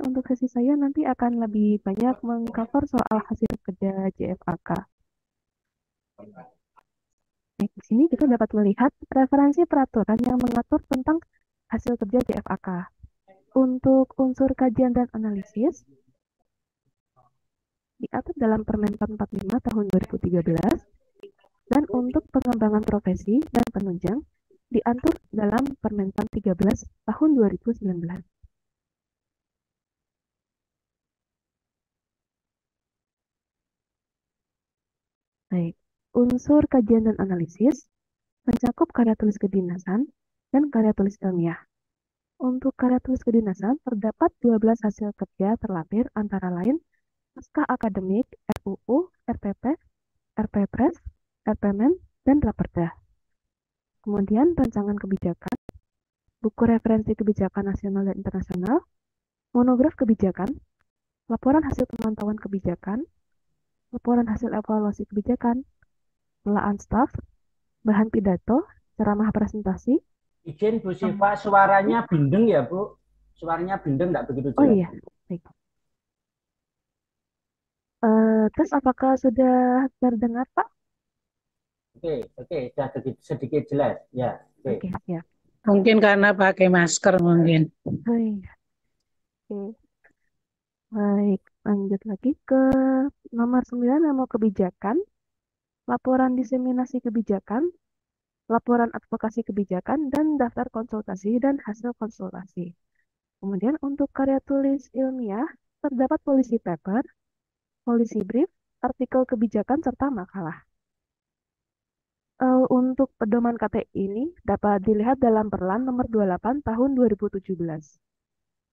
Untuk sesi saya nanti akan lebih banyak mengcover soal hasil kerja JFAK. Di sini kita dapat melihat referensi peraturan yang mengatur tentang hasil kerja JFAK. Untuk unsur kajian dan analisis, diatur dalam Permen 445 tahun 2013, dan untuk pengembangan profesi dan penunjang, diatur dalam Permen 13 tahun 2019. Baik, unsur kajian dan analisis mencakup karya tulis kedinasan dan karya tulis ilmiah. Untuk karya tulis kedinasan, terdapat 12 hasil kerja terlapir antara lain naskah akademik, RUU, RPP, RPPres, RPMen, dan Raperda. Kemudian rancangan kebijakan, buku referensi kebijakan nasional dan internasional, monograf kebijakan, laporan hasil pemantauan kebijakan, laporan hasil evaluasi kebijakan, telaan staf, bahan pidato, ceramah presentasi. Izin Bu Siva, suaranya bindeng ya Bu? Suaranya bindeng nggak begitu Oh jelas. iya, baik. Terus apakah sudah terdengar, Pak? Oke, oke, sudah sedikit jelas. Ya, oke. Oke, siap. Mungkin karena pakai masker mungkin. Baik, oke. Baik, lanjut lagi ke nomor 9, memo kebijakan, laporan diseminasi kebijakan, laporan advokasi kebijakan, dan daftar konsultasi dan hasil konsultasi. Kemudian untuk karya tulis ilmiah, terdapat policy paper, policy brief, artikel kebijakan, serta makalah. Untuk pedoman KT ini dapat dilihat dalam Perlan nomor 28 tahun 2017.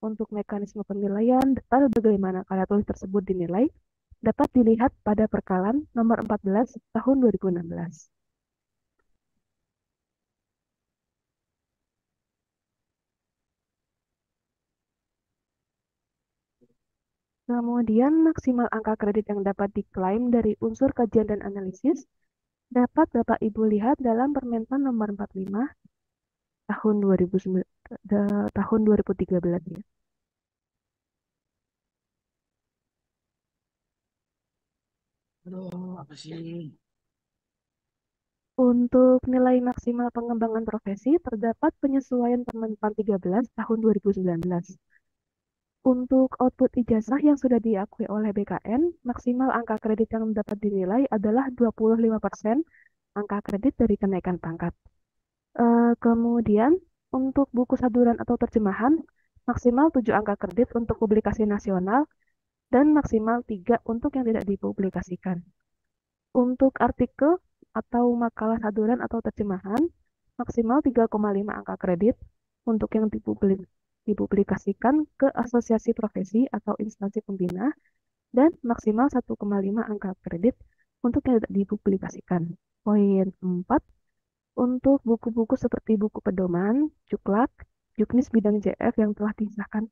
Untuk mekanisme penilaian detail bagaimana karya tulis tersebut dinilai dapat dilihat pada Perkalan nomor 14 tahun 2016. Kemudian maksimal angka kredit yang dapat diklaim dari unsur kajian dan analisis dapat Bapak Ibu lihat dalam Permentan nomor 45 tahun 2009, tahun 2013 ya. Aduh, apa sih? Untuk nilai maksimal pengembangan profesi terdapat penyesuaian Permenpan 13 tahun 2019. Untuk output ijazah yang sudah diakui oleh BKN, maksimal angka kredit yang dapat dinilai adalah 25% angka kredit dari kenaikan pangkat. Kemudian, untuk buku saduran atau terjemahan, maksimal 7 angka kredit untuk publikasi nasional dan maksimal 3 untuk yang tidak dipublikasikan. Untuk artikel atau makalah saduran atau terjemahan, maksimal 3,5 angka kredit untuk yang dipublikasikan ke asosiasi profesi atau instansi pembina, dan maksimal 1,5 angka kredit untuk yang tidak dipublikasikan. Poin 4, untuk buku-buku seperti buku pedoman, juklak, juknis bidang JF yang telah disahkan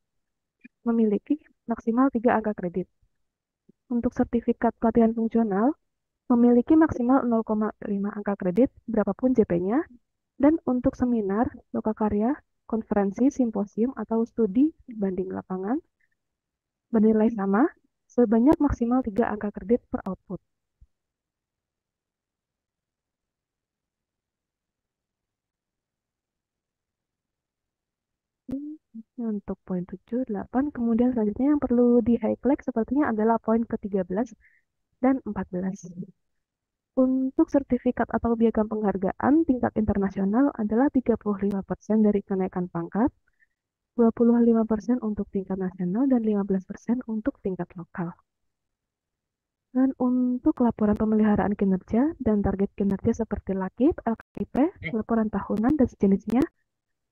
memiliki maksimal 3 angka kredit. Untuk sertifikat pelatihan fungsional, memiliki maksimal 0,5 angka kredit berapapun JP-nya, dan untuk seminar, lokakarya, konferensi, simposium, atau studi banding lapangan bernilai sama sebanyak maksimal 3 angka kredit per output. Untuk poin 7, 8, kemudian selanjutnya yang perlu di highlight sepertinya adalah poin ke-13 dan 14. Untuk sertifikat atau piagam penghargaan tingkat internasional adalah 35% dari kenaikan pangkat, 25% untuk tingkat nasional, dan 15% untuk tingkat lokal. Dan untuk laporan pemeliharaan kinerja dan target kinerja seperti LAKIP, LKIP, laporan tahunan, dan sejenisnya,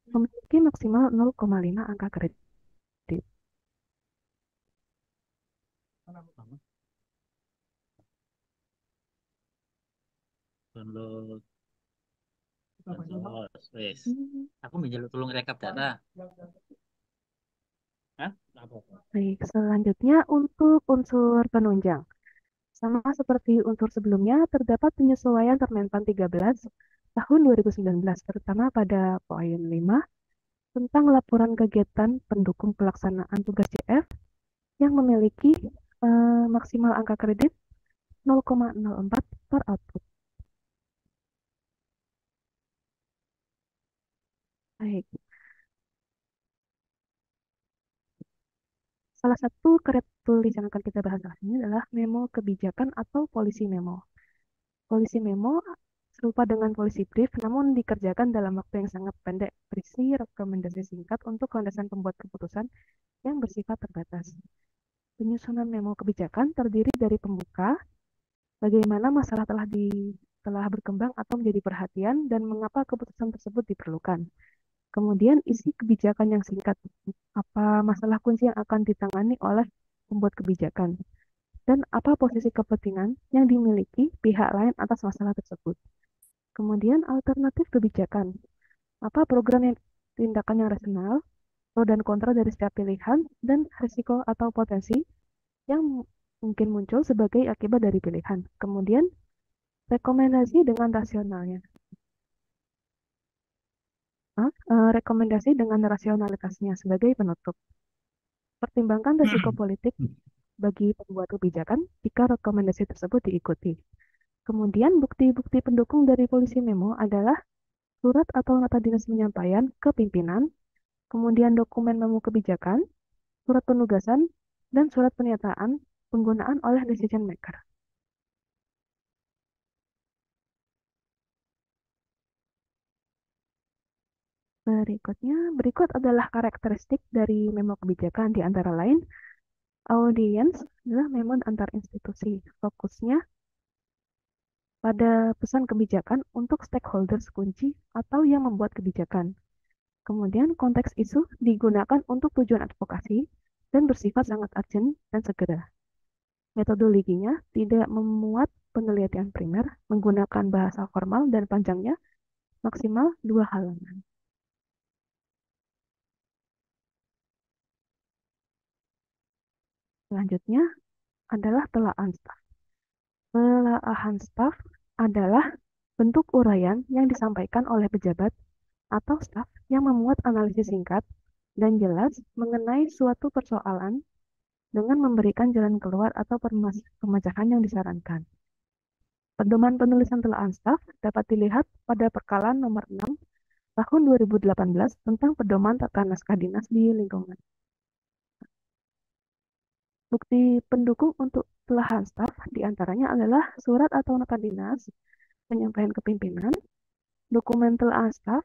memiliki maksimal 0,5 angka kredit. Download. Wes. Aku menjaluk tolong rekap data. Hah? Baik, selanjutnya untuk unsur penunjang. Sama seperti unsur sebelumnya, terdapat penyesuaian Permenpan 13 tahun 2019, terutama pada poin 5, tentang laporan kegiatan pendukung pelaksanaan tugas CF yang memiliki maksimal angka kredit 0,04 per output. Baik. Salah satu karya tulis yang akan kita bahas saat ini adalah memo kebijakan atau polisi memo. Polisi memo serupa dengan polisi brief, namun dikerjakan dalam waktu yang sangat pendek, berisi rekomendasi singkat untuk landasan pembuat keputusan yang bersifat terbatas. Penyusunan memo kebijakan terdiri dari pembuka, bagaimana masalah telah berkembang atau menjadi perhatian dan mengapa keputusan tersebut diperlukan. Kemudian isi kebijakan yang singkat, apa masalah kunci yang akan ditangani oleh pembuat kebijakan, dan apa posisi kepentingan yang dimiliki pihak lain atas masalah tersebut. Kemudian alternatif kebijakan, apa program yang tindakan yang rasional, pro dan kontra dari setiap pilihan, dan risiko atau potensi yang mungkin muncul sebagai akibat dari pilihan. Kemudian rekomendasi dengan rasionalnya. Rekomendasi dengan rasionalitasnya sebagai penutup. Pertimbangkan risiko politik bagi pembuat kebijakan jika rekomendasi tersebut diikuti. Kemudian bukti-bukti pendukung dari polisi memo adalah surat atau nota dinas penyampaian ke pimpinan, kemudian dokumen memo kebijakan, surat penugasan, dan surat pernyataan penggunaan oleh decision maker. Berikut adalah karakteristik dari memo kebijakan, di antara lain audiens adalah memo antar institusi. Fokusnya pada pesan kebijakan untuk stakeholders kunci atau yang membuat kebijakan. Kemudian konteks isu digunakan untuk tujuan advokasi dan bersifat sangat urgent dan segera. Metodologinya tidak memuat penelitian primer, menggunakan bahasa formal dan panjangnya maksimal 2 halaman. Selanjutnya adalah telaah staf. Telaah staf adalah bentuk uraian yang disampaikan oleh pejabat atau staf yang memuat analisis singkat dan jelas mengenai suatu persoalan dengan memberikan jalan keluar atau pemecahan yang disarankan. Pedoman penulisan telaah staf dapat dilihat pada perkalaan nomor 6 tahun 2018 tentang pedoman tata naskah dinas di lingkungan. Bukti pendukung untuk telaah staf diantaranya adalah surat atau nota dinas, penyampaian ke pimpinan, dokumen telaah staf,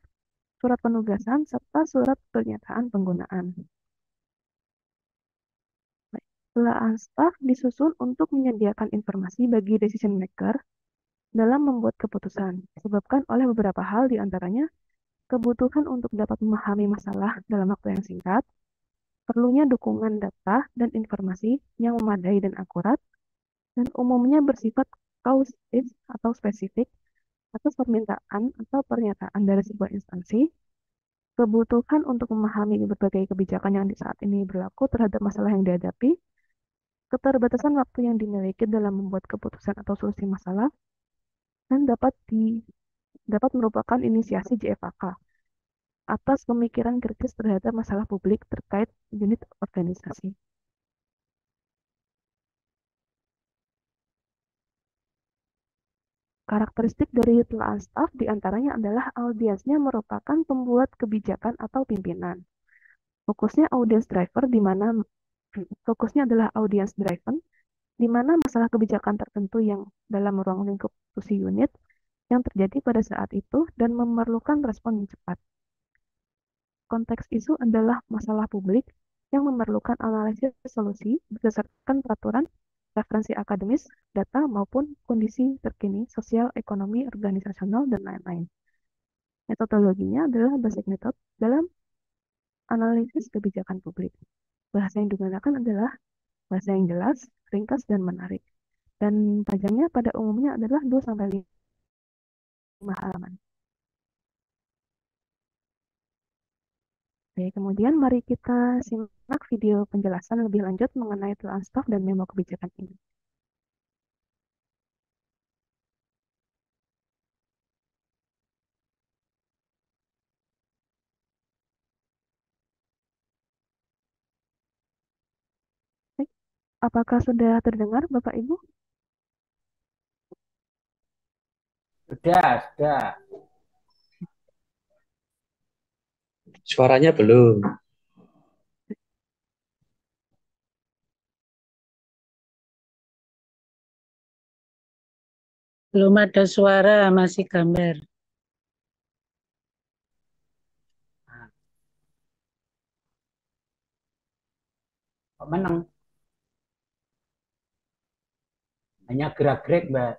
surat penugasan, serta surat pernyataan penggunaan. Telaah staf disusun untuk menyediakan informasi bagi decision maker dalam membuat keputusan, disebabkan oleh beberapa hal, di antaranya kebutuhan untuk dapat memahami masalah dalam waktu yang singkat, perlunya dukungan data dan informasi yang memadai dan akurat, dan umumnya bersifat kausif atau spesifik atas permintaan atau pernyataan dari sebuah instansi, kebutuhan untuk memahami berbagai kebijakan yang di saat ini berlaku terhadap masalah yang dihadapi, keterbatasan waktu yang dimiliki dalam membuat keputusan atau solusi masalah, dan dapat merupakan inisiasi JFAK atas pemikiran kritis terhadap masalah publik terkait unit organisasi. Karakteristik dari telaah staf diantaranya adalah audiensnya merupakan pembuat kebijakan atau pimpinan. Fokusnya audience driver, di mana fokusnya adalah audience driven, di mana masalah kebijakan tertentu yang dalam ruang lingkup fungsi unit yang terjadi pada saat itu dan memerlukan respon yang cepat. Konteks isu adalah masalah publik yang memerlukan analisis solusi berdasarkan peraturan, referensi akademis, data, maupun kondisi terkini sosial, ekonomi, organisasional, dan lain-lain. Metodologinya adalah basic method dalam analisis kebijakan publik. Bahasa yang digunakan adalah bahasa yang jelas, ringkas, dan menarik. Dan panjangnya pada umumnya adalah 2-5 halaman. Oke, kemudian mari kita simak video penjelasan lebih lanjut mengenai telaah staf dan memo kebijakan ini. Apakah sudah terdengar, Bapak Ibu? Sudah. Suaranya belum. Belum ada suara, masih gambar. Kok menang? Hanya gerak-gerik, Mbak.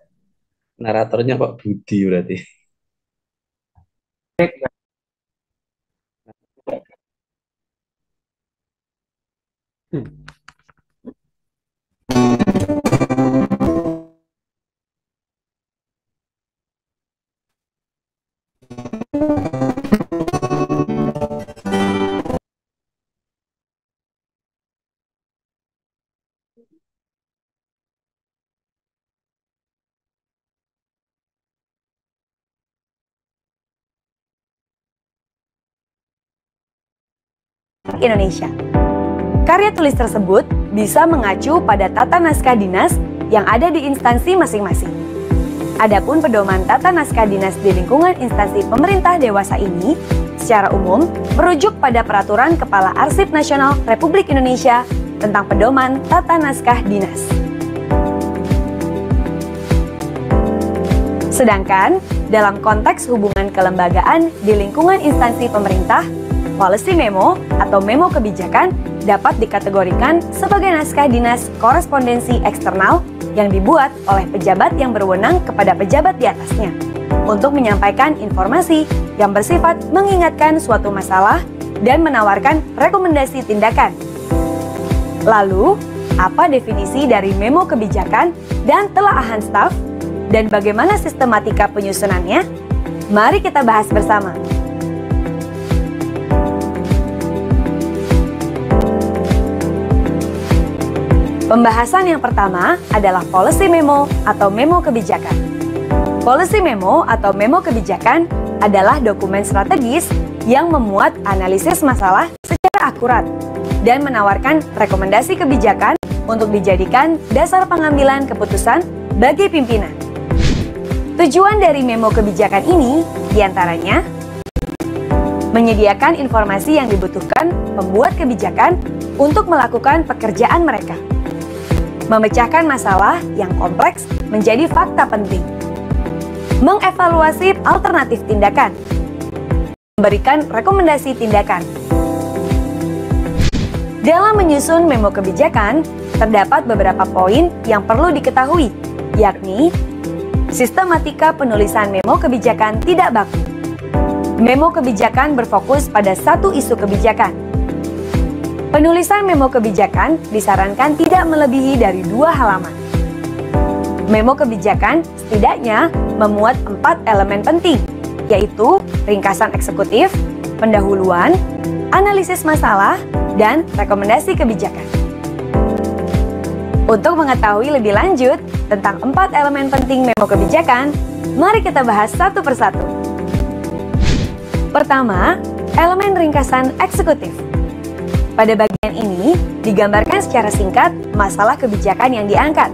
Naratornya Pak Budi berarti. Gerak, Mbak. Indonesia. Karya tulis tersebut bisa mengacu pada tata naskah dinas yang ada di instansi masing-masing. Adapun pedoman tata naskah dinas di lingkungan instansi pemerintah dewasa ini secara umum merujuk pada Peraturan Kepala Arsip Nasional Republik Indonesia tentang pedoman tata naskah dinas. Sedangkan dalam konteks hubungan kelembagaan di lingkungan instansi pemerintah, policy memo atau memo kebijakan dapat dikategorikan sebagai naskah dinas korespondensi eksternal yang dibuat oleh pejabat yang berwenang kepada pejabat di atasnya untuk menyampaikan informasi yang bersifat mengingatkan suatu masalah dan menawarkan rekomendasi tindakan. Lalu, apa definisi dari memo kebijakan dan telaahan staf dan bagaimana sistematika penyusunannya? Mari kita bahas bersama. Pembahasan yang pertama adalah policy memo atau memo kebijakan. Policy memo atau memo kebijakan adalah dokumen strategis yang memuat analisis masalah secara akurat dan menawarkan rekomendasi kebijakan untuk dijadikan dasar pengambilan keputusan bagi pimpinan. Tujuan dari memo kebijakan ini diantaranya menyediakan informasi yang dibutuhkan pembuat kebijakan untuk melakukan pekerjaan mereka, memecahkan masalah yang kompleks menjadi fakta penting, mengevaluasi alternatif tindakan, memberikan rekomendasi tindakan. Dalam menyusun memo kebijakan, terdapat beberapa poin yang perlu diketahui, yakni sistematika penulisan memo kebijakan tidak baku. Memo kebijakan berfokus pada satu isu kebijakan. Penulisan memo kebijakan disarankan tidak melebihi dari 2 halaman. Memo kebijakan setidaknya memuat 4 elemen penting, yaitu ringkasan eksekutif, pendahuluan, analisis masalah, dan rekomendasi kebijakan. Untuk mengetahui lebih lanjut tentang 4 elemen penting memo kebijakan, mari kita bahas satu persatu. Pertama, elemen ringkasan eksekutif. Pada bagian ini, digambarkan secara singkat masalah kebijakan yang diangkat.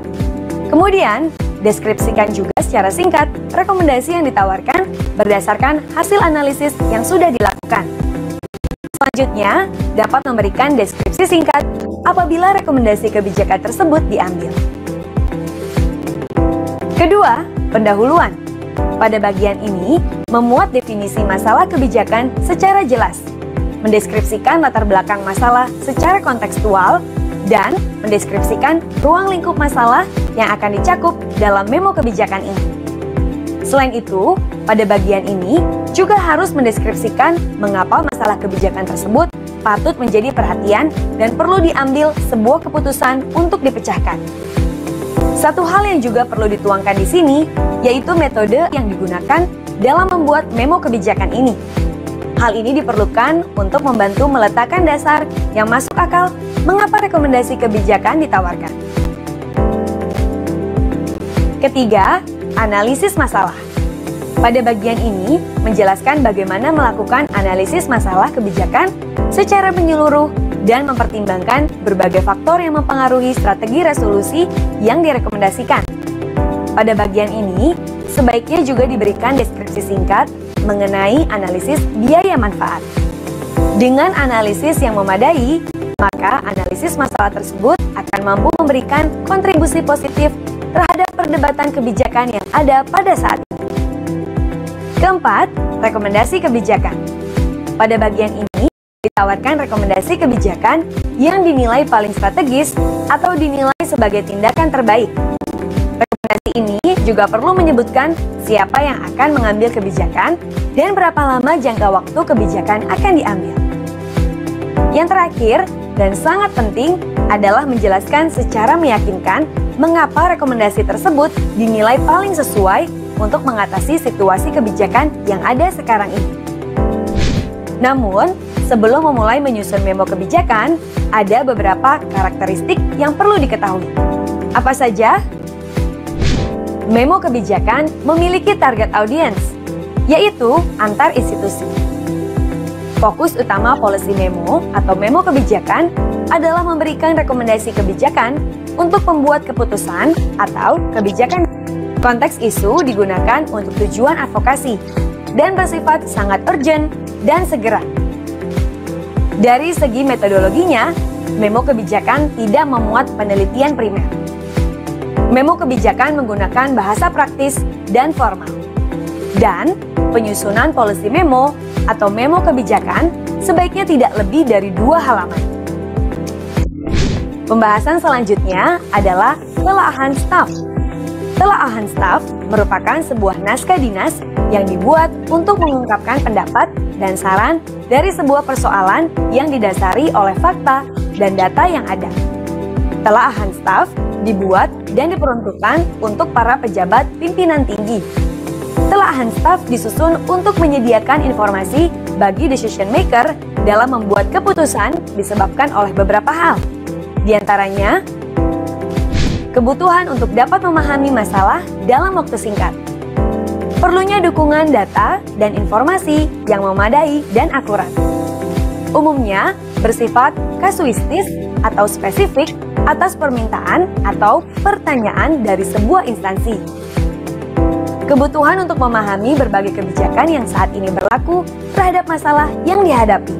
Kemudian, deskripsikan juga secara singkat rekomendasi yang ditawarkan berdasarkan hasil analisis yang sudah dilakukan. Selanjutnya, dapat memberikan deskripsi singkat apabila rekomendasi kebijakan tersebut diambil. Kedua, pendahuluan. Pada bagian ini, memuat definisi masalah kebijakan secara jelas, mendeskripsikan latar belakang masalah secara kontekstual, dan mendeskripsikan ruang lingkup masalah yang akan dicakup dalam memo kebijakan ini. Selain itu, pada bagian ini juga harus mendeskripsikan mengapa masalah kebijakan tersebut patut menjadi perhatian dan perlu diambil sebuah keputusan untuk dipecahkan. Satu hal yang juga perlu dituangkan di sini, yaitu metode yang digunakan dalam membuat memo kebijakan ini. Hal ini diperlukan untuk membantu meletakkan dasar yang masuk akal mengapa rekomendasi kebijakan ditawarkan. Ketiga, analisis masalah. Pada bagian ini, menjelaskan bagaimana melakukan analisis masalah kebijakan secara menyeluruh dan mempertimbangkan berbagai faktor yang mempengaruhi strategi resolusi yang direkomendasikan. Pada bagian ini, sebaiknya juga diberikan deskripsi singkat mengenai analisis biaya manfaat. Dengan analisis yang memadai, maka analisis masalah tersebut akan mampu memberikan kontribusi positif terhadap perdebatan kebijakan yang ada pada saat ini. Keempat, rekomendasi kebijakan. Pada bagian ini, ditawarkan rekomendasi kebijakan yang dinilai paling strategis atau dinilai sebagai tindakan terbaik. Rekomendasi ini juga perlu menyebutkan siapa yang akan mengambil kebijakan dan berapa lama jangka waktu kebijakan akan diambil. Yang terakhir, dan sangat penting, adalah menjelaskan secara meyakinkan mengapa rekomendasi tersebut dinilai paling sesuai untuk mengatasi situasi kebijakan yang ada sekarang ini. Namun, sebelum memulai menyusun memo kebijakan, ada beberapa karakteristik yang perlu diketahui. Apa saja? Memo kebijakan memiliki target audience, yaitu antar institusi. Fokus utama policy memo atau memo kebijakan adalah memberikan rekomendasi kebijakan untuk pembuat keputusan atau kebijakan. Konteks isu digunakan untuk tujuan advokasi dan bersifat sangat urgent dan segera. Dari segi metodologinya, memo kebijakan tidak memuat penelitian primer. Memo kebijakan menggunakan bahasa praktis dan formal. Dan penyusunan policy memo atau memo kebijakan sebaiknya tidak lebih dari 2 halaman. Pembahasan selanjutnya adalah telaahan staf. Telaahan staf merupakan sebuah naskah dinas yang dibuat untuk mengungkapkan pendapat dan saran dari sebuah persoalan yang didasari oleh fakta dan data yang ada. Telaahan staf dibuat dan diperuntukkan untuk para pejabat pimpinan tinggi. Telaahan staf disusun untuk menyediakan informasi bagi decision maker dalam membuat keputusan disebabkan oleh beberapa hal. Di antaranya, kebutuhan untuk dapat memahami masalah dalam waktu singkat, perlunya dukungan data dan informasi yang memadai dan akurat. Umumnya bersifat kasuistis atau spesifik atas permintaan atau pertanyaan dari sebuah instansi. Kebutuhan untuk memahami berbagai kebijakan yang saat ini berlaku terhadap masalah yang dihadapi.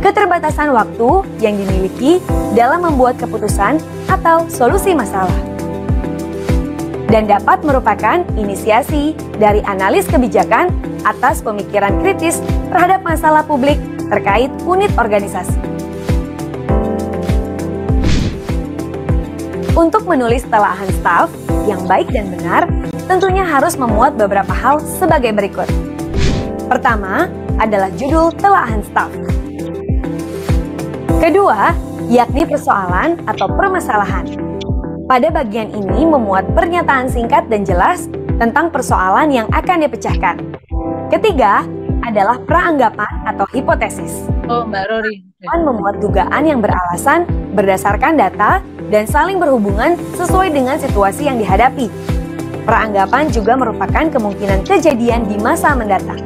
Keterbatasan waktu yang dimiliki dalam membuat keputusan atau solusi masalah. Dan dapat merupakan inisiasi dari analis kebijakan atas pemikiran kritis terhadap masalah publik terkait unit organisasi. Untuk menulis telaahan staf yang baik dan benar, tentunya harus memuat beberapa hal sebagai berikut. Pertama, adalah judul telaahan staf. Kedua, yakni persoalan atau permasalahan. Pada bagian ini memuat pernyataan singkat dan jelas tentang persoalan yang akan dipecahkan. Ketiga, adalah praanggapan atau hipotesis. Oh, Mbak Rory. Memuat dugaan yang beralasan berdasarkan data dan saling berhubungan sesuai dengan situasi yang dihadapi. Praanggapan juga merupakan kemungkinan kejadian di masa mendatang.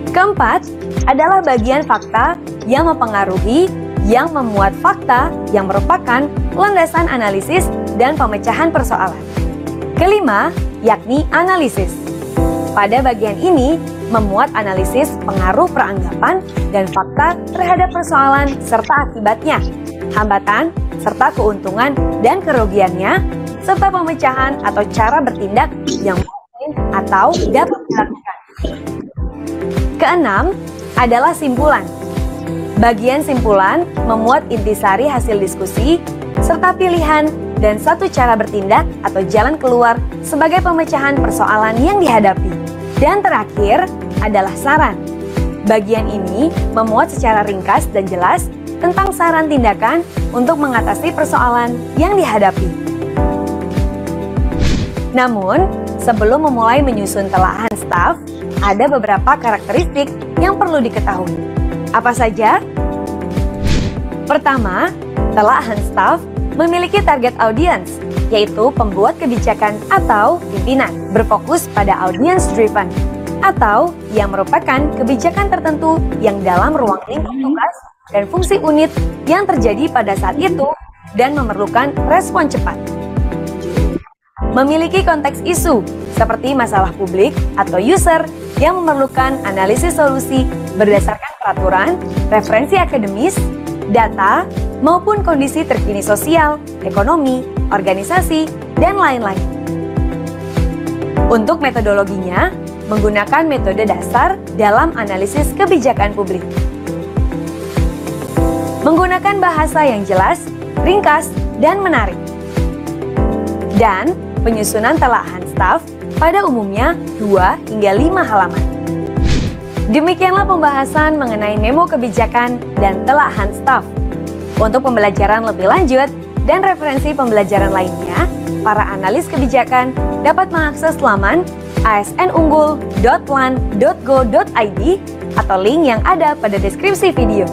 Keempat, adalah bagian fakta yang mempengaruhi, yang memuat fakta yang merupakan landasan analisis dan pemecahan persoalan. Kelima, yakni analisis. Pada bagian ini, memuat analisis pengaruh peranggapan dan fakta terhadap persoalan serta akibatnya, hambatan, serta keuntungan dan kerugiannya, serta pemecahan atau cara bertindak yang mungkin atau dapat dilakukan. Keenam, adalah simpulan. Bagian simpulan memuat intisari hasil diskusi, serta pilihan dan satu cara bertindak atau jalan keluar sebagai pemecahan persoalan yang dihadapi. Dan terakhir adalah saran. Bagian ini memuat secara ringkas dan jelas tentang saran tindakan untuk mengatasi persoalan yang dihadapi. Namun, sebelum memulai menyusun telaahan staf, ada beberapa karakteristik yang perlu diketahui. Apa saja? Pertama, telaahan staf memiliki target audience, yaitu pembuat kebijakan atau pimpinan, berfokus pada audience driven, atau yang merupakan kebijakan tertentu yang dalam ruang lingkup tugas dan fungsi unit yang terjadi pada saat itu dan memerlukan respon cepat. Memiliki konteks isu seperti masalah publik atau user yang memerlukan analisis solusi berdasarkan peraturan, referensi akademis, data, maupun kondisi terkini sosial, ekonomi, organisasi, dan lain-lain. Untuk metodologinya, menggunakan metode dasar dalam analisis kebijakan publik. Menggunakan bahasa yang jelas, ringkas, dan menarik. Dan penyusunan telahan staf pada umumnya 2 hingga 5 halaman. Demikianlah pembahasan mengenai memo kebijakan dan telahan staf. Untuk pembelajaran lebih lanjut dan referensi pembelajaran lainnya, para analis kebijakan dapat mengakses laman asnunggul.lan.go.id atau link yang ada pada deskripsi video.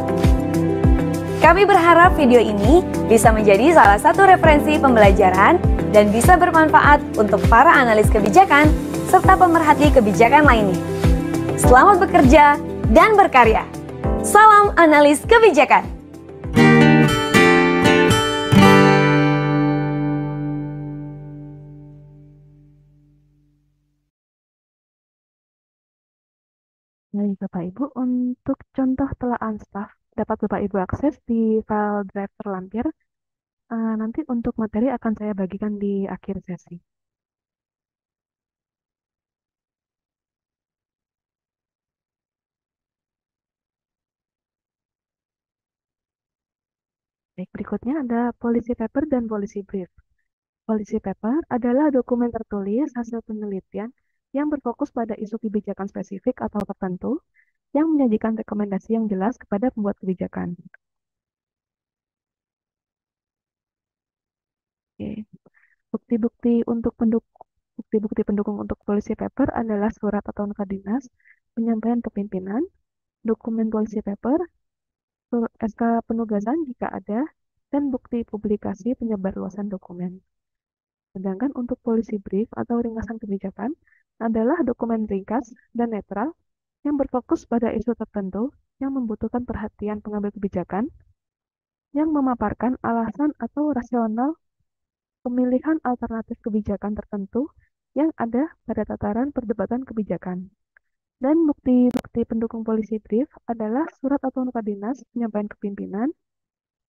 Kami berharap video ini bisa menjadi salah satu referensi pembelajaran dan bisa bermanfaat untuk para analis kebijakan serta pemerhati kebijakan lainnya. Selamat bekerja dan berkarya. Salam analis kebijakan. Baik, Bapak Ibu, untuk contoh telahan staf dapat Bapak Ibu akses di file drive terlampir. Nanti untuk materi akan saya bagikan di akhir sesi. Baik, berikutnya ada policy paper dan policy brief. Policy paper adalah dokumen tertulis hasil penelitian yang berfokus pada isu kebijakan spesifik atau tertentu yang menyajikan rekomendasi yang jelas kepada pembuat kebijakan. Oke. Bukti-bukti pendukung untuk policy paper adalah surat atau nota dinas, penyampaian ke pimpinan, dokumen policy paper, SK penugasan jika ada, dan bukti publikasi penyebarluasan dokumen. Sedangkan untuk policy brief atau ringkasan kebijakan adalah dokumen ringkas dan netral yang berfokus pada isu tertentu yang membutuhkan perhatian pengambil kebijakan, yang memaparkan alasan atau rasional pemilihan alternatif kebijakan tertentu yang ada pada tataran perdebatan kebijakan. Dan bukti-bukti pendukung policy brief adalah surat atau nota dinas penyampaian ke pimpinan,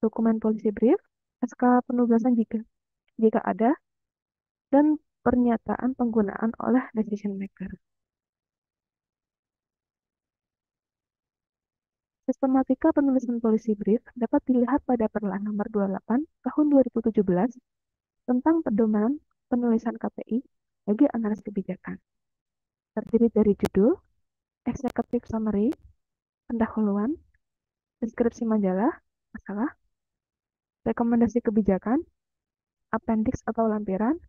dokumen policy brief, SK penugasan jika ada, dan pernyataan penggunaan oleh decision maker. Sistematika penulisan policy brief dapat dilihat pada Perlan nomor 28 tahun 2017 tentang pedoman penulisan KPI bagi analis kebijakan. Terdiri dari judul, executive summary, pendahuluan, deskripsi majalah, masalah, rekomendasi kebijakan, appendix atau lampiran,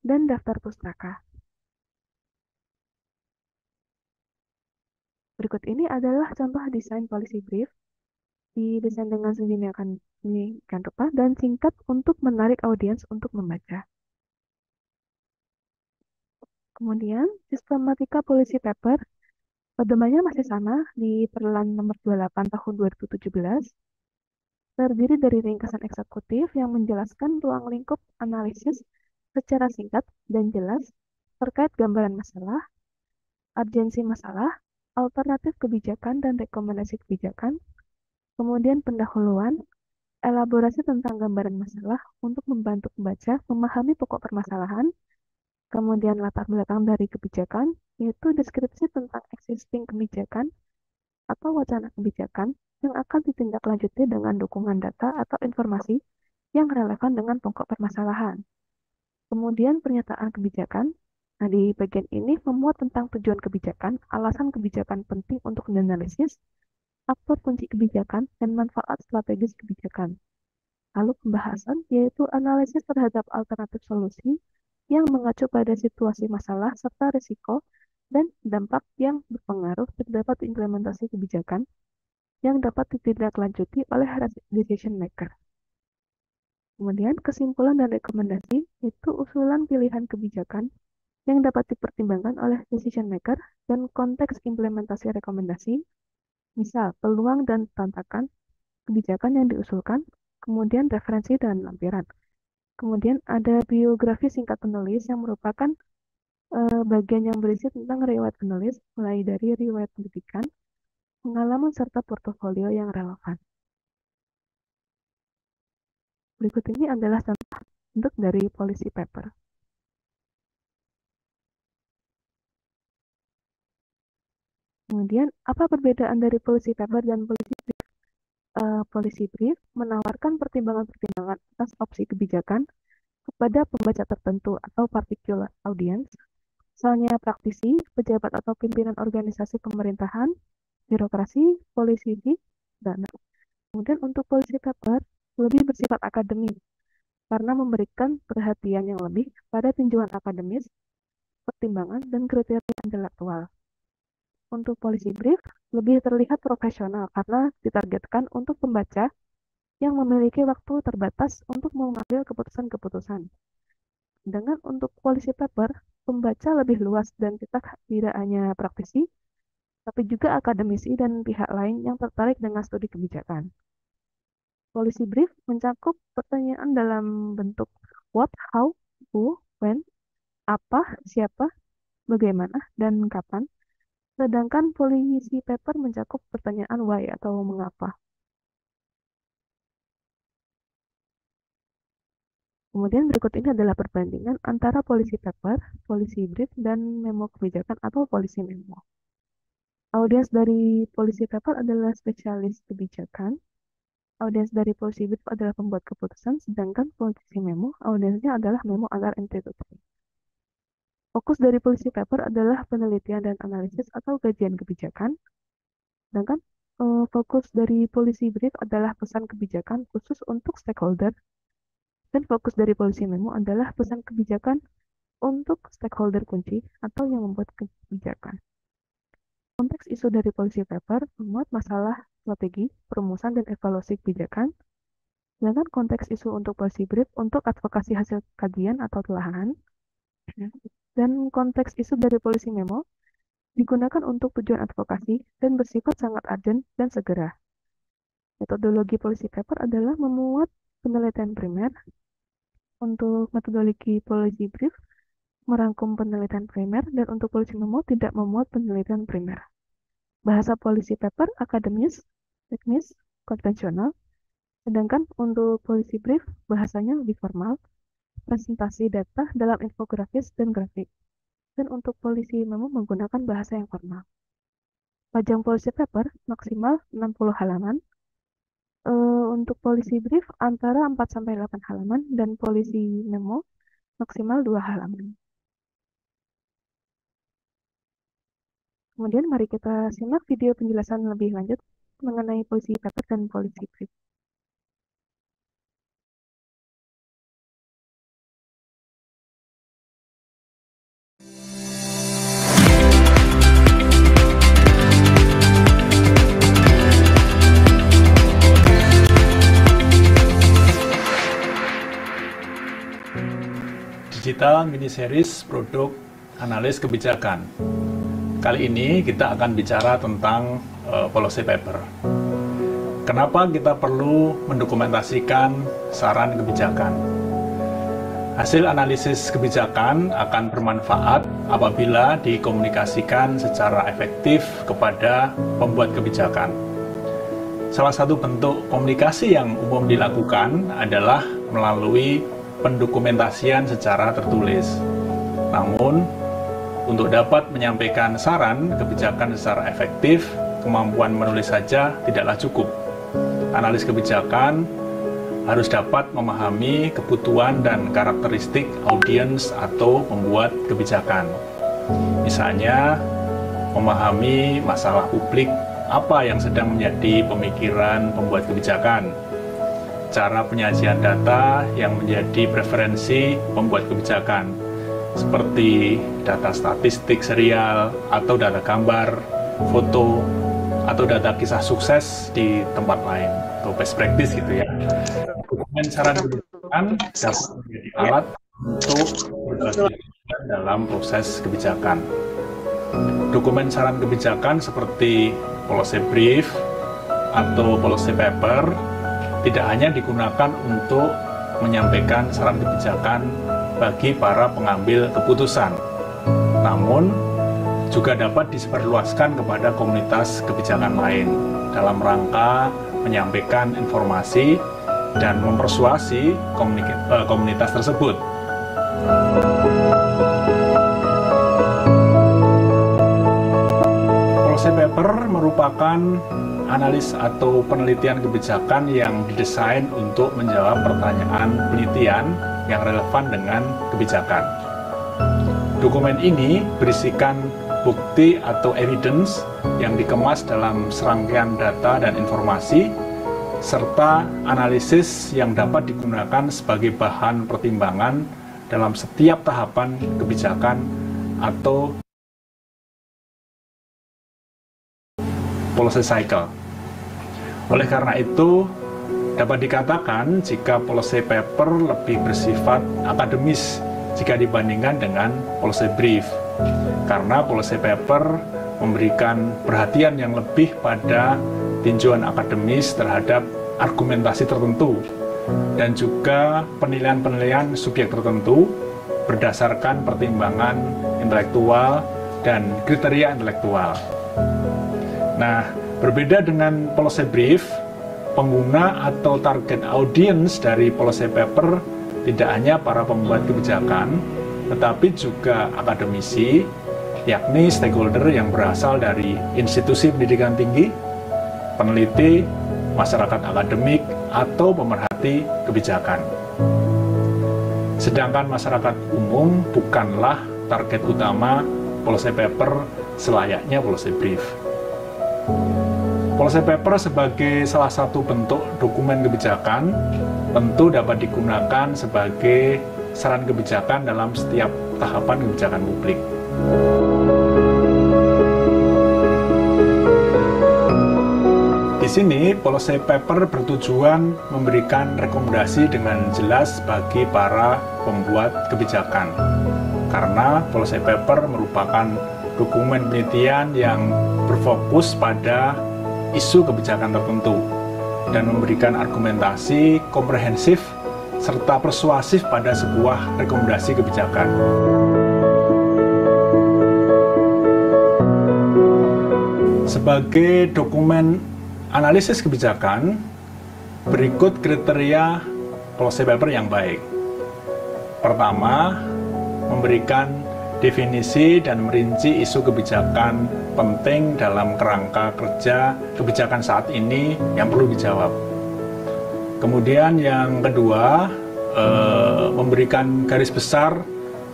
dan daftar pustaka. Berikut ini adalah contoh desain policy brief, didesain dengan sedemikian rupa dan singkat untuk menarik audiens untuk membaca. Kemudian, sistematika policy paper, pedomannya masih sama di Perlan nomor 28 tahun 2017, terdiri dari ringkasan eksekutif yang menjelaskan ruang lingkup analisis secara singkat dan jelas terkait gambaran masalah, urgensi masalah, alternatif kebijakan dan rekomendasi kebijakan, kemudian pendahuluan, elaborasi tentang gambaran masalah untuk membantu pembaca memahami pokok permasalahan, kemudian latar belakang dari kebijakan, yaitu deskripsi tentang existing kebijakan atau wacana kebijakan yang akan ditindaklanjuti dengan dukungan data atau informasi yang relevan dengan pokok permasalahan. Kemudian pernyataan kebijakan. Nah, di bagian ini memuat tentang tujuan kebijakan, alasan kebijakan penting untuk dianalisis, faktor kunci kebijakan, dan manfaat strategis kebijakan. Lalu pembahasan yaitu analisis terhadap alternatif solusi yang mengacu pada situasi masalah serta risiko dan dampak yang berpengaruh terdapat implementasi kebijakan yang dapat ditindaklanjuti oleh decision maker. Kemudian kesimpulan dan rekomendasi itu usulan pilihan kebijakan yang dapat dipertimbangkan oleh decision maker dan konteks implementasi rekomendasi, Misal, peluang dan tantangan kebijakan yang diusulkan, kemudian referensi dan lampiran. Kemudian ada biografi singkat penulis yang merupakan bagian yang berisi tentang riwayat penulis, mulai dari riwayat pendidikan, pengalaman, serta portofolio yang relevan. Berikut ini adalah contoh bentuk dari policy paper. Kemudian, apa perbedaan dari policy paper dan policy brief? Policy brief menawarkan pertimbangan-pertimbangan atas opsi kebijakan kepada pembaca tertentu atau particular audience, misalnya praktisi, pejabat atau pimpinan organisasi pemerintahan, birokrasi, politisi, dan kemudian untuk policy paper lebih bersifat akademis karena memberikan perhatian yang lebih pada tinjauan akademis, pertimbangan, dan kriteria intelektual. Untuk policy brief lebih terlihat profesional karena ditargetkan untuk pembaca yang memiliki waktu terbatas untuk mengambil keputusan-keputusan. Sedangkan untuk policy paper, pembaca lebih luas dan tidak hanya praktisi, tapi juga akademisi dan pihak lain yang tertarik dengan studi kebijakan. Policy brief mencakup pertanyaan dalam bentuk what, how, who, when, apa, siapa, bagaimana, dan kapan. Sedangkan policy paper mencakup pertanyaan why atau mengapa. Kemudian berikut ini adalah perbandingan antara policy paper, policy brief, dan memo kebijakan atau policy memo. Audiens dari policy paper adalah spesialis kebijakan. Audiens dari policy brief adalah pembuat keputusan, sedangkan policy memo, audiensnya adalah memo antar institusi. Fokus dari policy paper adalah penelitian dan analisis atau kajian kebijakan, sedangkan fokus dari policy brief adalah pesan kebijakan khusus untuk stakeholder, dan fokus dari policy memo adalah pesan kebijakan untuk stakeholder kunci atau yang membuat kebijakan. Konteks isu dari policy paper memuat masalah strategi, perumusan, dan evaluasi kebijakan, sedangkan konteks isu untuk policy brief untuk advokasi hasil kajian atau telahan, dan konteks isu dari policy memo digunakan untuk tujuan advokasi dan bersifat sangat urgent dan segera. Metodologi policy paper adalah memuat penelitian primer. Untuk metodologi policy brief merangkum penelitian primer, dan untuk policy memo tidak memuat penelitian primer. Bahasa policy paper akademis, teknis, konvensional, sedangkan untuk policy brief bahasanya lebih formal, presentasi data dalam infografis dan grafik. Dan untuk policy memo menggunakan bahasa yang formal. Panjang policy paper maksimal 60 halaman. Untuk policy brief antara 4-8 halaman dan policy memo maksimal 2 halaman. Kemudian mari kita simak video penjelasan lebih lanjut mengenai policy paper dan policy brief. Digital mini series produk analis kebijakan. Kali ini kita akan bicara tentang policy paper. Kenapa kita perlu mendokumentasikan saran kebijakan? Hasil analisis kebijakan akan bermanfaat apabila dikomunikasikan secara efektif kepada pembuat kebijakan. Salah satu bentuk komunikasi yang umum dilakukan adalah melalui pendokumentasian secara tertulis. Namun, untuk dapat menyampaikan saran kebijakan secara efektif, kemampuan menulis saja tidaklah cukup. Analis kebijakan harus dapat memahami kebutuhan dan karakteristik audiens atau pembuat kebijakan. Misalnya, memahami masalah publik apa yang sedang menjadi pemikiran pembuat kebijakan, cara penyajian data yang menjadi preferensi pembuat kebijakan, seperti data statistik serial, atau data gambar, foto, atau data kisah sukses di tempat lain, atau best practice gitu ya. Dokumen saran kebijakan dapat menjadi alat untuk berbagi dalam proses kebijakan. Dokumen saran kebijakan seperti policy brief atau policy paper tidak hanya digunakan untuk menyampaikan saran kebijakan bagi para pengambil keputusan, namun juga dapat disebarluaskan kepada komunitas kebijakan lain dalam rangka menyampaikan informasi dan mempersuasi komunitas tersebut. Policy paper merupakan analis atau penelitian kebijakan yang didesain untuk menjawab pertanyaan penelitian yang relevan dengan kebijakan. Dokumen ini berisikan bukti atau evidence yang dikemas dalam serangkaian data dan informasi, serta analisis yang dapat digunakan sebagai bahan pertimbangan dalam setiap tahapan kebijakan atau policy cycle. Oleh karena itu, dapat dikatakan jika policy paper lebih bersifat akademis jika dibandingkan dengan policy brief, karena policy paper memberikan perhatian yang lebih pada tinjauan akademis terhadap argumentasi tertentu dan juga penilaian-penilaian subjek tertentu berdasarkan pertimbangan intelektual dan kriteria intelektual. Nah, berbeda dengan policy brief, pengguna atau target audience dari policy paper tidak hanya para pembuat kebijakan, tetapi juga akademisi, yakni stakeholder yang berasal dari institusi pendidikan tinggi, peneliti, masyarakat akademik, atau pemerhati kebijakan. Sedangkan masyarakat umum bukanlah target utama policy paper selayaknya policy brief. Policy paper sebagai salah satu bentuk dokumen kebijakan tentu dapat digunakan sebagai saran kebijakan dalam setiap tahapan kebijakan publik. Di sini, policy paper bertujuan memberikan rekomendasi dengan jelas bagi para pembuat kebijakan, karena policy paper merupakan dokumen penelitian yang berfokus pada isu kebijakan tertentu dan memberikan argumentasi komprehensif serta persuasif pada sebuah rekomendasi kebijakan. Sebagai dokumen analisis kebijakan, berikut kriteria policy paper yang baik. Pertama, memberikan definisi dan merinci isu kebijakan penting dalam kerangka kerja kebijakan saat ini yang perlu dijawab. Kemudian yang kedua, memberikan garis besar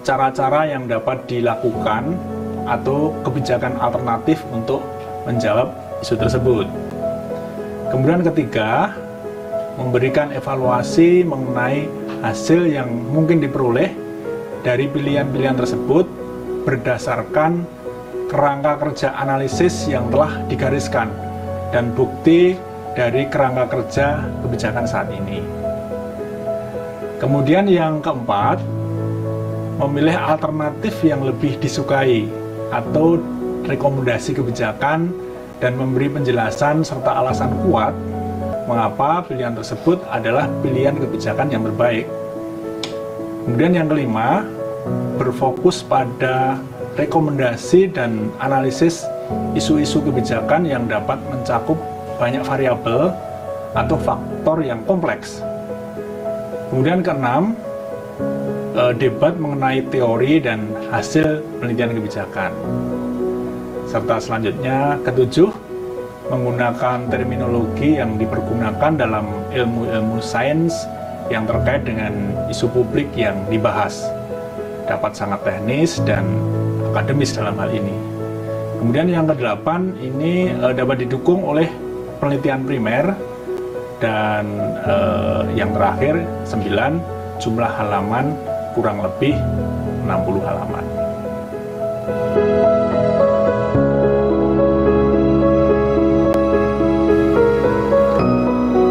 cara-cara yang dapat dilakukan atau kebijakan alternatif untuk menjawab isu tersebut. Kemudian ketiga, memberikan evaluasi mengenai hasil yang mungkin diperoleh dari pilihan-pilihan tersebut berdasarkan kerangka kerja analisis yang telah digariskan dan bukti dari kerangka kerja kebijakan saat ini. Kemudian yang keempat, memilih alternatif yang lebih disukai atau rekomendasi kebijakan dan memberi penjelasan serta alasan kuat mengapa pilihan tersebut adalah pilihan kebijakan yang terbaik. Kemudian yang kelima, berfokus pada rekomendasi dan analisis isu-isu kebijakan yang dapat mencakup banyak variabel atau faktor yang kompleks. Kemudian keenam, debat mengenai teori dan hasil penelitian kebijakan. Serta selanjutnya, ketujuh, menggunakan terminologi yang dipergunakan dalam ilmu-ilmu sains yang terkait dengan isu publik yang dibahas. Dapat sangat teknis dan akademis dalam hal ini. Kemudian yang kedelapan, ini dapat didukung oleh penelitian primer. Dan yang terakhir, 9, jumlah halaman kurang lebih 60 halaman.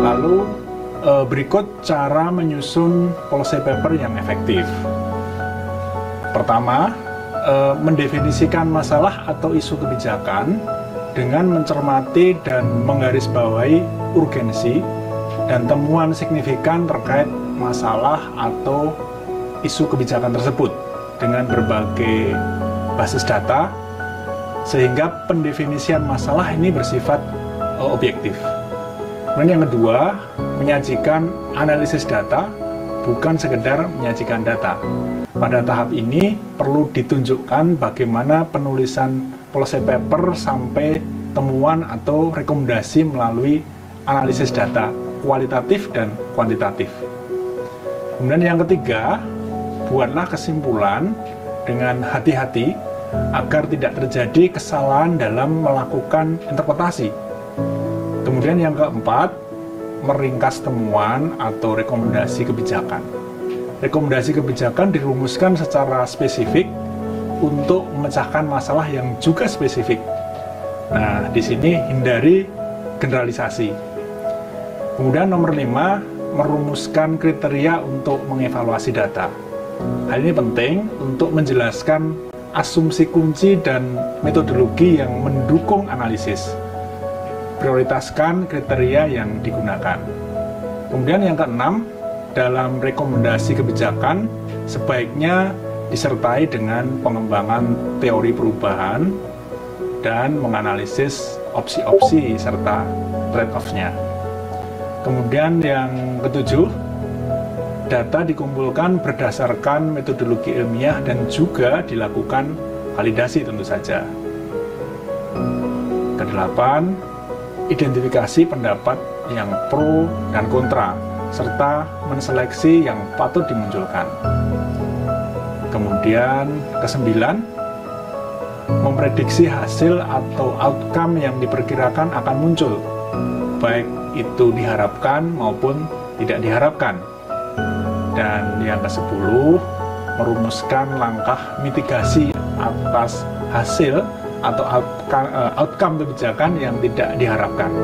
Lalu berikut cara menyusun policy paper yang efektif. Pertama, mendefinisikan masalah atau isu kebijakan dengan mencermati dan menggarisbawahi urgensi dan temuan signifikan terkait masalah atau isu kebijakan tersebut dengan berbagai basis data, sehingga pendefinisian masalah ini bersifat objektif. Kemudian yang kedua, menyajikan analisis data, bukan sekedar menyajikan data. Pada tahap ini perlu ditunjukkan bagaimana penulisan policy paper sampai temuan atau rekomendasi melalui analisis data kualitatif dan kuantitatif. Kemudian yang ketiga, buatlah kesimpulan dengan hati-hati agar tidak terjadi kesalahan dalam melakukan interpretasi. Kemudian yang keempat, meringkas temuan atau rekomendasi kebijakan. Rekomendasi kebijakan dirumuskan secara spesifik untuk memecahkan masalah yang juga spesifik. Nah, di sini hindari generalisasi. Kemudian nomor 5, merumuskan kriteria untuk mengevaluasi data. Hal ini penting untuk menjelaskan asumsi kunci dan metodologi yang mendukung analisis. Prioritaskan kriteria yang digunakan. Kemudian yang keenam, dalam rekomendasi kebijakan sebaiknya disertai dengan pengembangan teori perubahan dan menganalisis opsi-opsi serta trade-off-nya. Kemudian yang ketujuh, data dikumpulkan berdasarkan metodologi ilmiah dan juga dilakukan validasi tentu saja. Kedelapan, identifikasi pendapat yang pro dan kontra, serta menseleksi yang patut dimunculkan. Kemudian kesembilan, memprediksi hasil atau outcome yang diperkirakan akan muncul, baik itu diharapkan maupun tidak diharapkan. Dan yang ke-10, merumuskan langkah mitigasi atas hasil atau outcome kebijakan yang tidak diharapkan.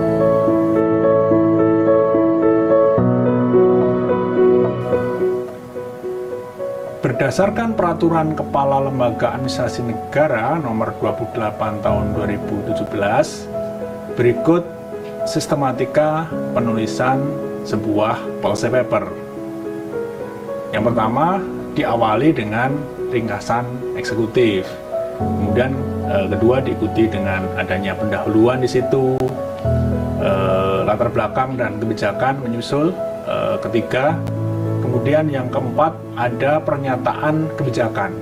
Berdasarkan Peraturan Kepala Lembaga Administrasi Negara Nomor 28 Tahun 2017, berikut sistematika penulisan sebuah policy paper. Yang pertama, diawali dengan ringkasan eksekutif. Kemudian kedua diikuti dengan adanya pendahuluan di situ, latar belakang dan kebijakan menyusul. Ketiga, kemudian yang keempat ada pernyataan kebijakan.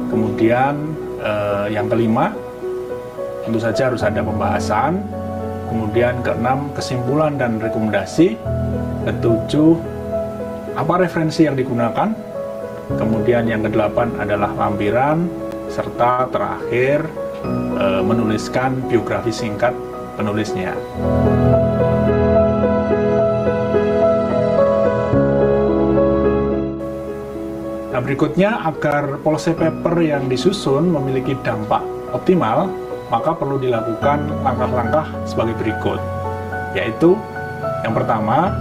Kemudian yang kelima, tentu saja harus ada pembahasan. Kemudian keenam, kesimpulan dan rekomendasi. Ketujuh, apa referensi yang digunakan. Kemudian yang kedelapan adalah lampiran. Serta terakhir, menuliskan biografi singkat penulisnya. Nah, berikutnya, agar policy paper yang disusun memiliki dampak optimal, maka perlu dilakukan langkah-langkah sebagai berikut, yaitu yang pertama,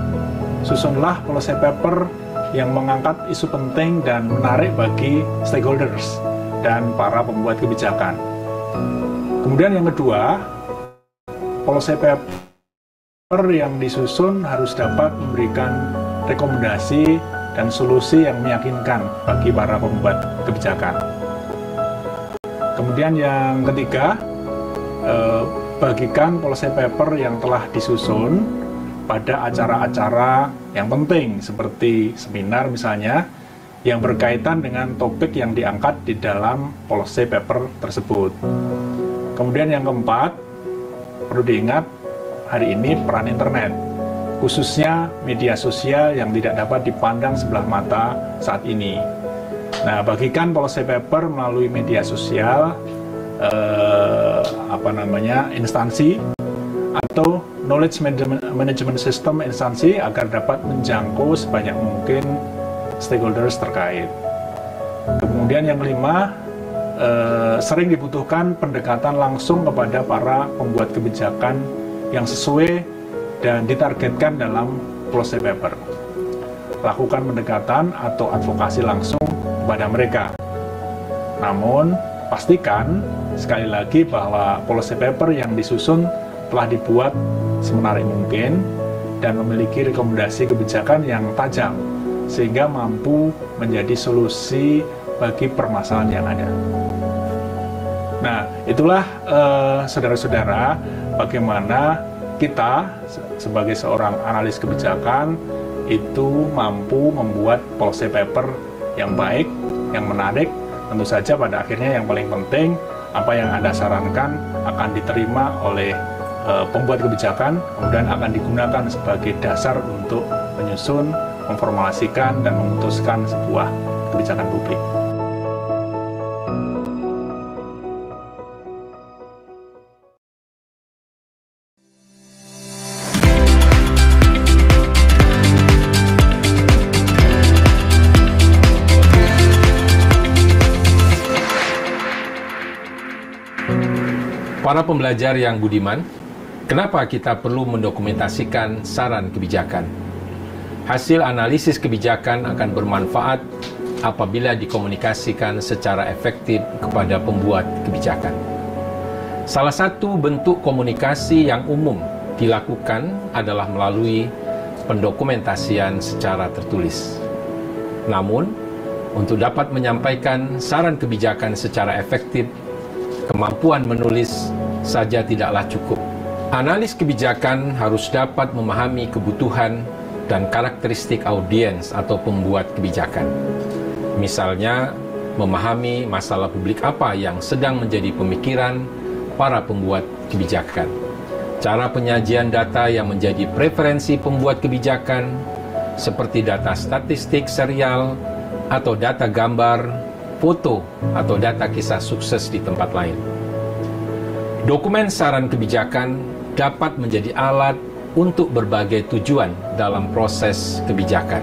susunlah policy paper yang mengangkat isu penting dan menarik bagi stakeholders dan para pembuat kebijakan. Kemudian yang kedua, policy paper yang disusun harus dapat memberikan rekomendasi dan solusi yang meyakinkan bagi para pembuat kebijakan. Kemudian yang ketiga, bagikan policy paper yang telah disusun pada acara-acara yang penting seperti seminar misalnya, yang berkaitan dengan topik yang diangkat di dalam policy paper tersebut. Kemudian yang keempat, perlu diingat hari ini peran internet, khususnya media sosial yang tidak dapat dipandang sebelah mata saat ini. Nah, bagikan policy paper melalui media sosial, instansi atau knowledge management system instansi agar dapat menjangkau sebanyak mungkin stakeholders terkait. Kemudian yang kelima, sering dibutuhkan pendekatan langsung kepada para pembuat kebijakan yang sesuai dan ditargetkan dalam policy paper. Lakukan pendekatan atau advokasi langsung kepada mereka. Namun, pastikan sekali lagi bahwa policy paper yang disusun telah dibuat semenarik mungkin dan memiliki rekomendasi kebijakan yang tajam sehingga mampu menjadi solusi bagi permasalahan yang ada. Nah, itulah saudara-saudara bagaimana kita sebagai seorang analis kebijakan itu mampu membuat policy paper yang baik, yang menarik. Tentu saja pada akhirnya yang paling penting apa yang Anda sarankan akan diterima oleh pembuat kebijakan, kemudian akan digunakan sebagai dasar untuk menyusun, memformulasikan, dan memutuskan sebuah kebijakan publik. Para pembelajar yang budiman, kenapa kita perlu mendokumentasikan saran kebijakan? Hasil analisis kebijakan akan bermanfaat apabila dikomunikasikan secara efektif kepada pembuat kebijakan. Salah satu bentuk komunikasi yang umum dilakukan adalah melalui pendokumentasian secara tertulis. Namun, untuk dapat menyampaikan saran kebijakan secara efektif, kemampuan menulis saja tidaklah cukup. Analis kebijakan harus dapat memahami kebutuhan dan karakteristik audiens atau pembuat kebijakan. Misalnya, memahami masalah publik apa yang sedang menjadi pemikiran para pembuat kebijakan. Cara penyajian data yang menjadi preferensi pembuat kebijakan, seperti data statistik serial atau data gambar, foto, atau data kisah sukses di tempat lain. Dokumen saran kebijakan dapat menjadi alat untuk berbagai tujuan dalam proses kebijakan.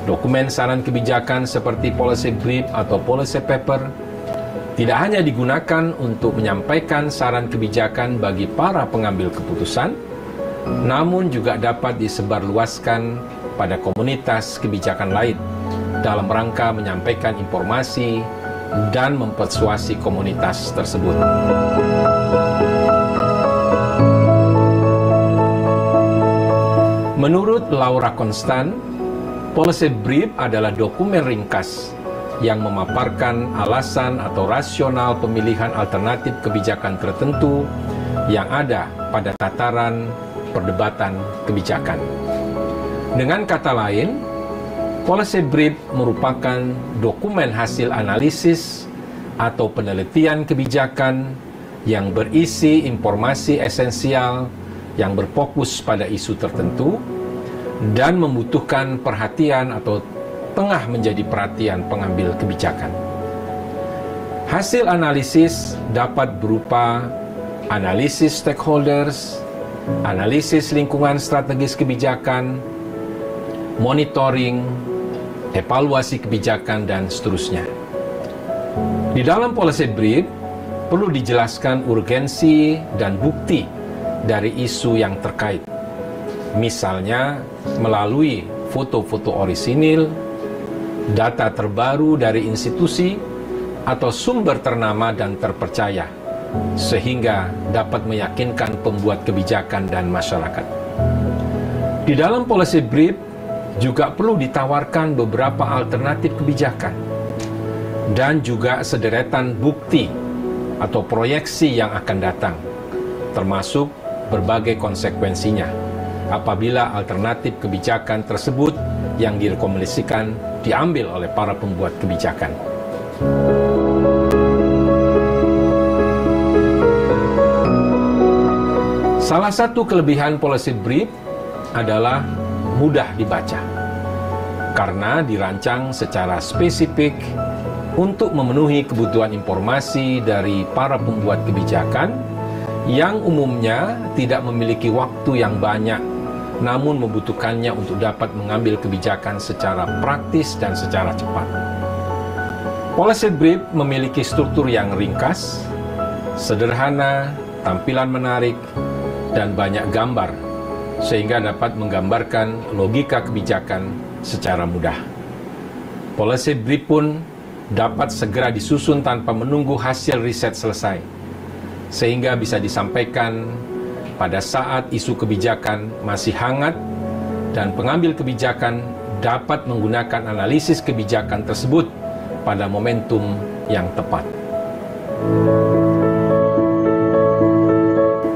Dokumen saran kebijakan seperti policy brief atau policy paper tidak hanya digunakan untuk menyampaikan saran kebijakan bagi para pengambil keputusan, namun juga dapat disebarluaskan pada komunitas kebijakan lain dalam rangka menyampaikan informasi dan mempersuasi komunitas tersebut. Menurut Laura Constant, policy brief adalah dokumen ringkas yang memaparkan alasan atau rasional pemilihan alternatif kebijakan tertentu yang ada pada tataran perdebatan kebijakan. Dengan kata lain, policy brief merupakan dokumen hasil analisis atau penelitian kebijakan yang berisi informasi esensial yang berfokus pada isu tertentu dan membutuhkan perhatian atau tengah menjadi perhatian pengambil kebijakan. Hasil analisis dapat berupa analisis stakeholders, analisis lingkungan strategis kebijakan, monitoring, evaluasi kebijakan, dan seterusnya. Di dalam policy brief, perlu dijelaskan urgensi dan bukti dari isu yang terkait. Misalnya, melalui foto-foto orisinil, data terbaru dari institusi, atau sumber ternama dan terpercaya, sehingga dapat meyakinkan pembuat kebijakan dan masyarakat. Di dalam policy brief, juga perlu ditawarkan beberapa alternatif kebijakan dan juga sederetan bukti atau proyeksi yang akan datang, termasuk berbagai konsekuensinya apabila alternatif kebijakan tersebut yang direkomendasikan diambil oleh para pembuat kebijakan. Salah satu kelebihan policy brief adalah mudah dibaca, karena dirancang secara spesifik untuk memenuhi kebutuhan informasi dari para pembuat kebijakan yang umumnya tidak memiliki waktu yang banyak, namun membutuhkannya untuk dapat mengambil kebijakan secara praktis dan secara cepat. Policy brief memiliki struktur yang ringkas, sederhana, tampilan menarik, dan banyak gambar, sehingga dapat menggambarkan logika kebijakan secara mudah. Policy brief pun dapat segera disusun tanpa menunggu hasil riset selesai, sehingga bisa disampaikan pada saat isu kebijakan masih hangat dan pengambil kebijakan dapat menggunakan analisis kebijakan tersebut pada momentum yang tepat.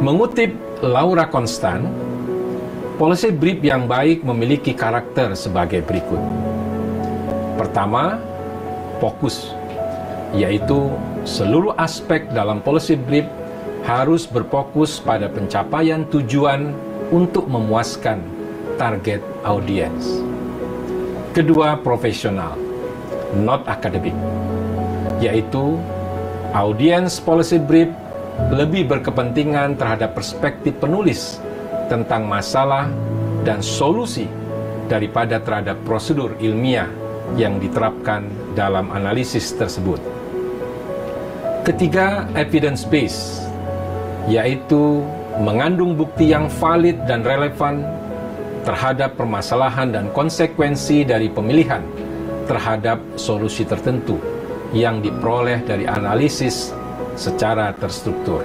Mengutip Laura Constant, policy brief yang baik memiliki karakter sebagai berikut. Pertama, fokus, yaitu seluruh aspek dalam policy brief harus berfokus pada pencapaian tujuan untuk memuaskan target audiens. Kedua, profesional, not akademik, yaitu audiens policy brief lebih berkepentingan terhadap perspektif penulis tentang masalah dan solusi daripada terhadap prosedur ilmiah yang diterapkan dalam analisis tersebut. Ketiga, evidence-based, yaitu mengandung bukti yang valid dan relevan terhadap permasalahan dan konsekuensi dari pemilihan terhadap solusi tertentu yang diperoleh dari analisis secara terstruktur.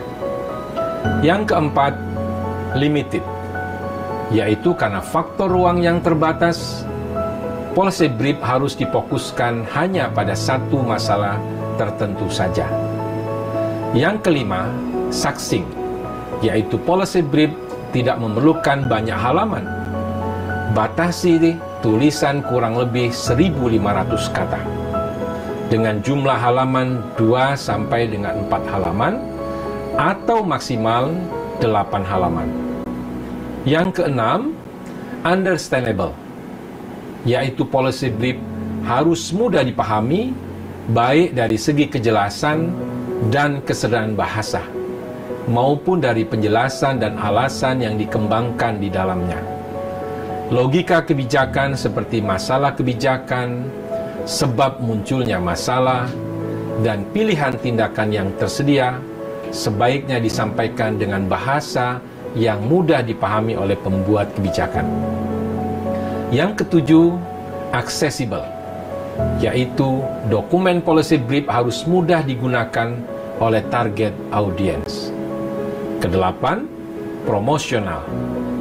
Yang keempat, limited, yaitu karena faktor ruang yang terbatas, policy brief harus difokuskan hanya pada satu masalah tertentu saja. Yang kelima, succinct, yaitu policy brief tidak memerlukan banyak halaman. Batasi tulisan kurang lebih 1.500 kata, dengan jumlah halaman 2 sampai dengan 4 halaman, atau maksimal 8 halaman. Yang keenam, understandable, yaitu policy brief harus mudah dipahami, baik dari segi kejelasan dan kesederhanaan bahasa, maupun dari penjelasan dan alasan yang dikembangkan di dalamnya. Logika kebijakan seperti masalah kebijakan, sebab munculnya masalah, dan pilihan tindakan yang tersedia sebaiknya disampaikan dengan bahasa yang mudah dipahami oleh pembuat kebijakan. Yang ketujuh, accessible, yaitu dokumen policy brief harus mudah digunakan oleh target audience. Kedelapan, promosional,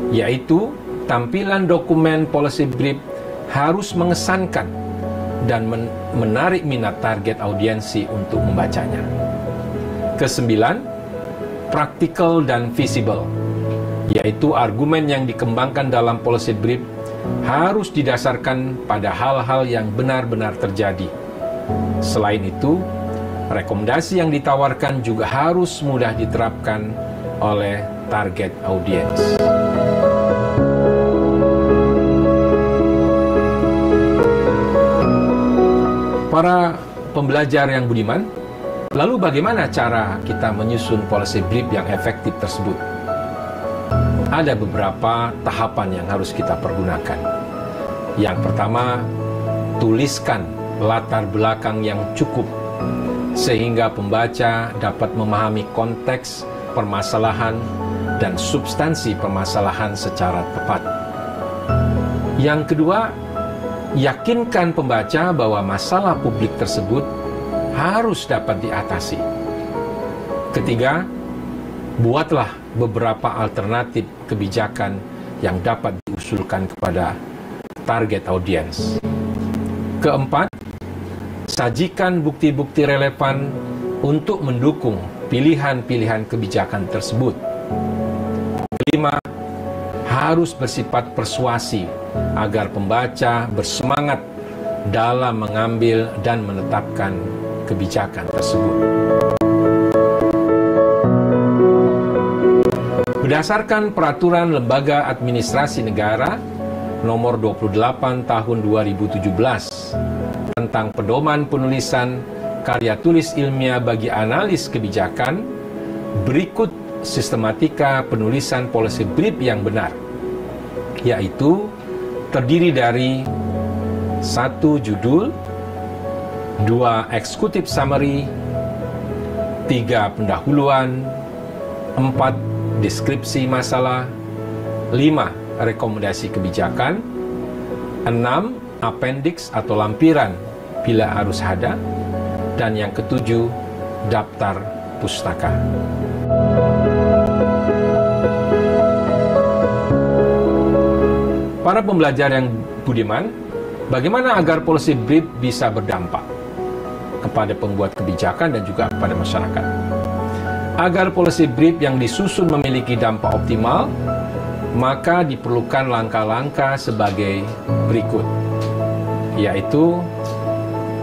yaitu tampilan dokumen policy brief harus mengesankan dan menarik minat target audiensi untuk membacanya. Kesembilan, practical dan visible, yaitu argumen yang dikembangkan dalam policy brief harus didasarkan pada hal-hal yang benar-benar terjadi. Selain itu, rekomendasi yang ditawarkan juga harus mudah diterapkan oleh target audiens. Para pembelajar yang budiman, lalu bagaimana cara kita menyusun policy brief yang efektif tersebut? Ada beberapa tahapan yang harus kita pergunakan. Yang pertama, tuliskan latar belakang yang cukup sehingga pembaca dapat memahami konteks permasalahan dan substansi permasalahan secara tepat. Yang kedua, yakinkan pembaca bahwa masalah publik tersebut harus dapat diatasi. Ketiga, buatlah beberapa alternatif kebijakan yang dapat diusulkan kepada target audiens. Keempat, sajikan bukti-bukti relevan untuk mendukung pilihan-pilihan kebijakan tersebut. Kelima, harus bersifat persuasi agar pembaca bersemangat dalam mengambil dan menetapkan kebijakan tersebut. Berdasarkan Peraturan Lembaga Administrasi Negara Nomor 28 Tahun 2017 tentang Pedoman Penulisan Karya Tulis Ilmiah bagi Analis Kebijakan, berikut sistematika penulisan policy brief yang benar, yaitu terdiri dari 1 judul, 2 executive summary, 3 pendahuluan, 4 deskripsi masalah, 5 rekomendasi kebijakan, 6 appendix atau lampiran bila harus ada, Dan yang ketujuh, daftar pustaka. Para pembelajar yang budiman, bagaimana agar policy brief bisa berdampak kepada pembuat kebijakan dan juga kepada masyarakat? Agar policy brief yang disusun memiliki dampak optimal, maka diperlukan langkah-langkah sebagai berikut, yaitu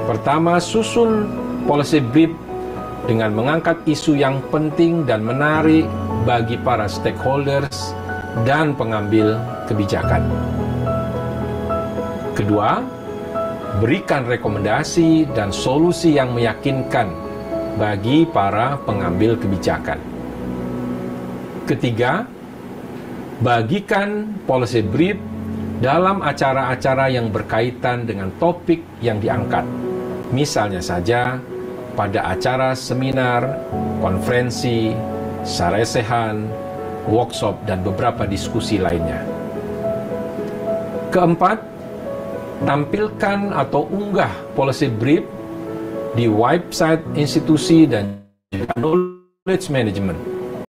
pertama, susun policy brief dengan mengangkat isu yang penting dan menarik bagi para stakeholders dan pengambil kebijakan. Kedua, berikan rekomendasi dan solusi yang meyakinkan bagi para pengambil kebijakan. Ketiga, bagikan policy brief dalam acara-acara yang berkaitan dengan topik yang diangkat. Misalnya saja pada acara seminar, konferensi, saresehan, workshop, dan beberapa diskusi lainnya. Keempat, tampilkan atau unggah policy brief di website institusi dan juga knowledge management